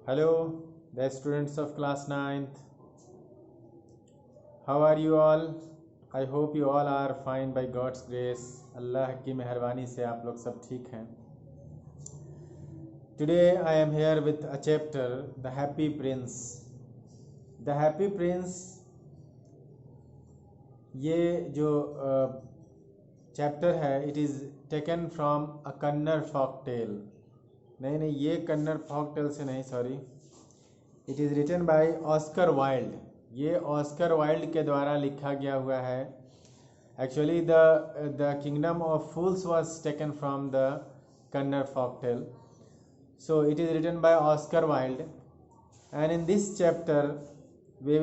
Hello, the students of class 9th. How are you all? I hope you all are fine by God's grace. अल्लाह की मेहरबानी से आप लोग सब ठीक हैं. Today I am here with a chapter, The Happy Prince. The Happy Prince, ये जो चैप्टर है, it is taken from a Kannada folk tale. नहीं, ये कन्नड़ फॉक टेल से नहीं, sorry. It is written by Oscar Wilde. ये Oscar Wilde के द्वारा लिखा गया हुआ है. Actually the kingdom of fools was taken from the Kannada folk tale. So it is written by Oscar Wilde, and in this chapter we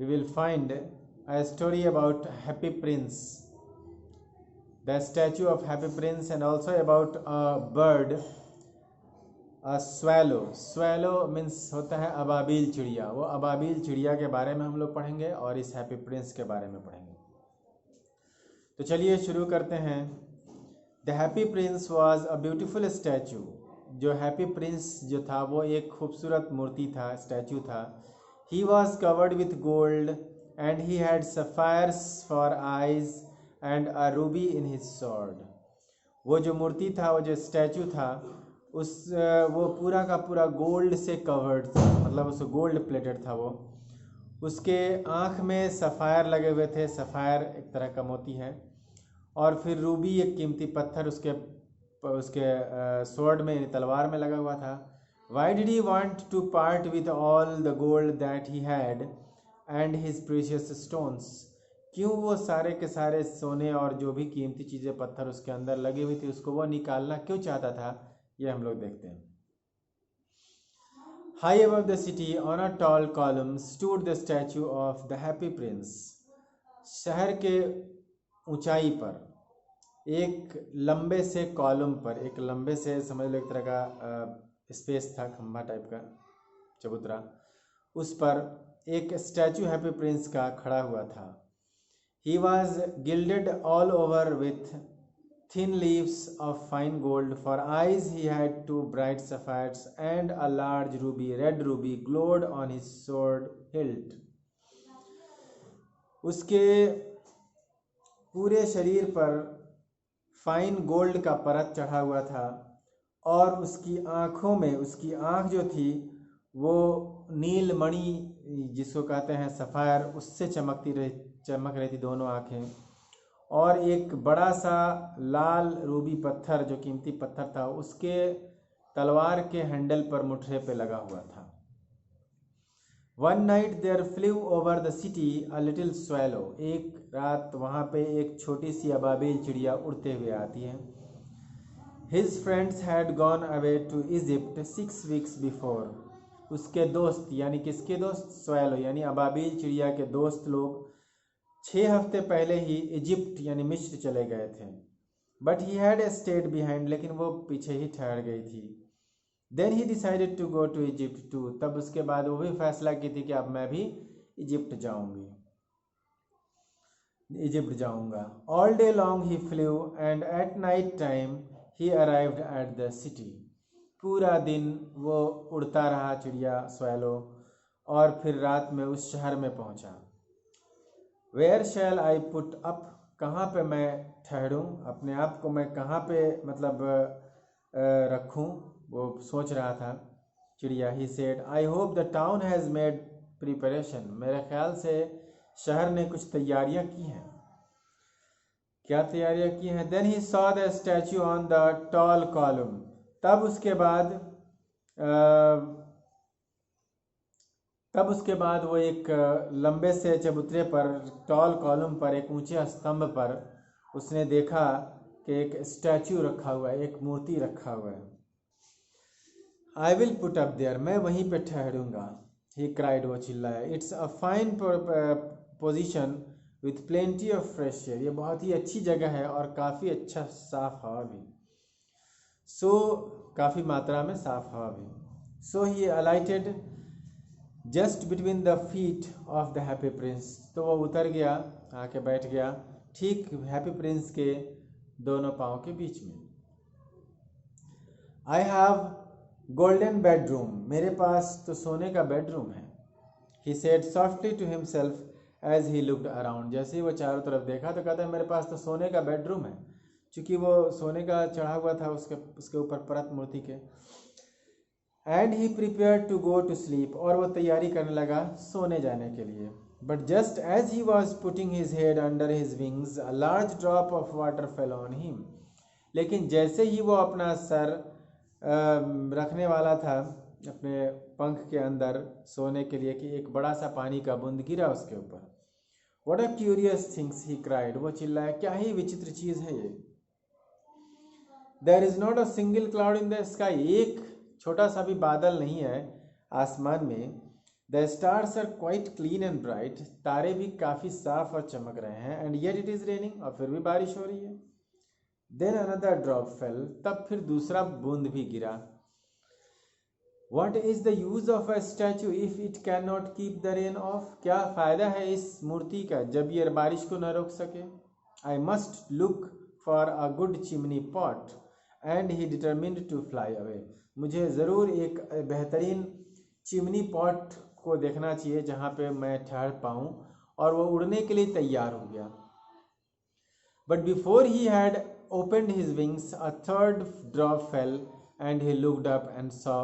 will find a story about Happy Prince, the statue of Happy Prince, and also about a bird, a swallow. Swallow means होता है अबाबील चिड़िया. वो अबाबील चिड़िया के बारे में हम लोग पढ़ेंगे और इस हैप्पी प्रिंस के बारे में पढ़ेंगे. तो चलिए शुरू करते हैं. The happy Prince was a beautiful statue. जो हैप्पी प्रिंस जो था वो एक खूबसूरत मूर्ति था, स्टैचू था. He was covered with gold and he had sapphires for eyes and a ruby in his sword. वो जो मूर्ति था, वो जो स्टैचू था, वो पूरा का पूरा गोल्ड से कवर्ड था, मतलब उस गोल्ड प्लेटेड था. वो उसके आँख में सफ़ायर लगे हुए थे. सफ़ायर एक तरह का मोती है. और फिर रूबी एक कीमती पत्थर उसके स्वॉर्ड में, तलवार में लगा हुआ था. Why did he want to part with all the gold that he had and his precious stones? क्यों वो सारे के सारे सोने और जो भी कीमती चीज़ें पत्थर उसके अंदर लगी हुई थी, उसको वो निकालना क्यों चाहता था, ये हम लोग देखते हैं. High above the city on a tall column stood the statue of the happy prince. शहर के ऊंचाई पर एक लंबे से कॉलम पर, एक लंबे से समझ लो एक तरह का स्पेस था, खंभा टाइप का, चबूतरा, उस पर एक स्टैचू हैप्पी प्रिंस का खड़ा हुआ था. He was gilded all over with thin leaves of fine gold. For eyes he had two bright sapphires and a large ruby, red ruby, glowed on his sword hilt. उसके पूरे शरीर पर fine gold का परत चढ़ा हुआ था और उसकी आँखों में, उसकी आँख जो थी वो नील मणि जिसको कहते हैं सफ़ायर, उससे चमक रही थी दोनों आँखें. और एक बड़ा सा लाल रूबी पत्थर जो कीमती पत्थर था, उसके तलवार के हैंडल पर, मुठरे पे लगा हुआ था. One night there flew over the city a little swallow. एक रात वहाँ पे एक छोटी सी अबाबील चिड़िया उड़ते हुए आती है. His friends had gone away to Egypt 6 weeks before. उसके दोस्त, यानी किसके दोस्त? स्वैलो, यानी अबाबील चिड़िया के दोस्त लोग 6 हफ्ते पहले ही इजिप्ट यानी मिस्र चले गए थे. But he had stayed behind, लेकिन वो पीछे ही ठहर गई थी. Then he decided to go to Egypt too. तब उसके बाद वो भी फैसला की थी कि अब मैं भी इजिप्ट जाऊंगा. All day long he flu and at night time he arrived at the city. पूरा दिन वो उड़ता रहा चिड़िया स्वैलो, और फिर रात में उस शहर में पहुंचा. Where shall I put up, कहाँ पे मैं ठहरूं, अपने आप को मैं कहाँ पे मतलब रखूं, वो सोच रहा था चिड़िया. He said I hope the town has made preparation. मेरे ख्याल से शहर ने कुछ तैयारियां की हैं. क्या तैयारियां की हैं? Then he saw the statue on the tall column. तब उसके बाद वो एक लंबे से चबूतरे पर, टॉल कॉलम पर, एक ऊंचे स्तंभ पर उसने देखा कि एक स्टैचू रखा हुआ है, एक मूर्ति रखा हुआ है. I will put up there, मैं वहीं पे ठहरूंगा. ही क्राइड, वो चिल्लाया. It's a fine position with plenty of fresh air. ये बहुत ही अच्छी जगह है और काफ़ी अच्छा साफ हवा भी. काफ़ी मात्रा में साफ हवा भी. So he alighted just between the feet of the happy prince. तो वो उतर गया, आके बैठ गया ठीक हैप्पी प्रिंस के दोनों पाँव के बीच में. आई हैव गोल्डन बेडरूम, मेरे पास तो सोने का बेडरूम है। He said softly to himself as he looked around. जैसे ही वो चारों तरफ देखा तो कहता है मेरे पास तो सोने का बेडरूम है, क्योंकि वो सोने का चढ़ा हुआ था उसके ऊपर परत मूर्ति के। And he prepared to go to sleep, और वो तैयारी करने लगा सोने जाने के लिए। But just as he was putting his head under his wings, a large drop of water fell on him. लेकिन जैसे ही वो अपना सर रखने वाला था अपने पंख के अंदर सोने के लिए कि एक बड़ा सा पानी का बूंद गिरा उसके ऊपर। What a curious things, he cried. वो चिल्लाया, क्या ही विचित्र चीज है ये। There is not a single cloud in the sky. एक छोटा सा भी बादल नहीं है आसमान में। The stars are quite clean and bright. तारे भी काफी साफ और चमक रहे हैं। And yet it is raining. और फिर भी बारिश हो रही है। Then another drop fell. तब फिर दूसरा बूंद भी गिरा। What is the use of a statue if it cannot keep the rain off? क्या फायदा है इस मूर्ति का जब ये बारिश को न रोक सके? I must look for a good chimney pot, and he determined to fly away. मुझे ज़रूर एक बेहतरीन चिमनी पॉट को देखना चाहिए जहाँ पे मैं ठहर पाऊँ, और वो उड़ने के लिए तैयार हो गया। But before he had opened his wings, a third drop fell, and he looked up and saw,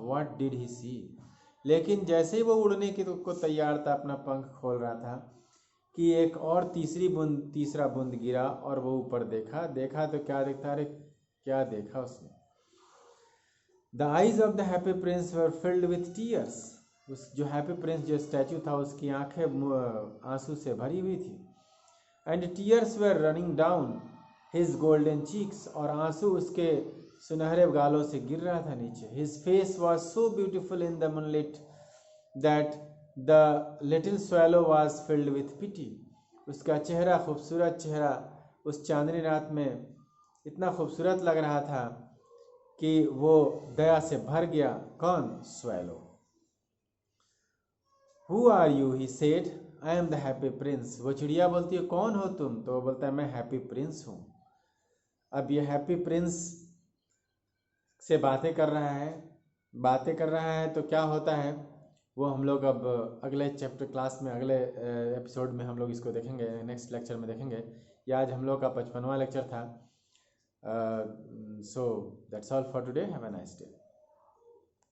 what did he see? लेकिन जैसे ही वो उड़ने के को तैयार था, अपना पंख खोल रहा था, कि एक और तीसरा बूंद गिरा, और वो ऊपर देखा तो क्या देखता, अरे क्या देखा उसने। The eyes of the happy prince were filled with tears. उस जो हैप्पी प्रिंस जो स्टैचू था उसकी आंखें आंसू से भरी हुई थी। And tears were running down his golden cheeks, और आंसू उसके सुनहरे गालों से गिर रहा था नीचे। His face was so beautiful in the moonlight that the little swallow was filled with pity. उसका चेहरा, खूबसूरत चेहरा उस चांदनी रात में इतना खूबसूरत लग रहा था कि वो दया से भर गया। कौन? Swallow. Who are you? He said. I am the happy prince. वो चिड़िया बोलती है, कौन हो तुम? तो वो बोलता है, मैं हैप्पी प्रिंस हूँ। अब ये हैप्पी प्रिंस से बातें कर रहा है तो क्या होता है वो हम लोग अब अगले चैप्टर क्लास में, अगले एपिसोड में हम लोग इसको देखेंगे, नेक्स्ट लेक्चर में देखेंगे। ये आज हम लोग का 55वां लेक्चर था। So that's all for today. Have a nice day.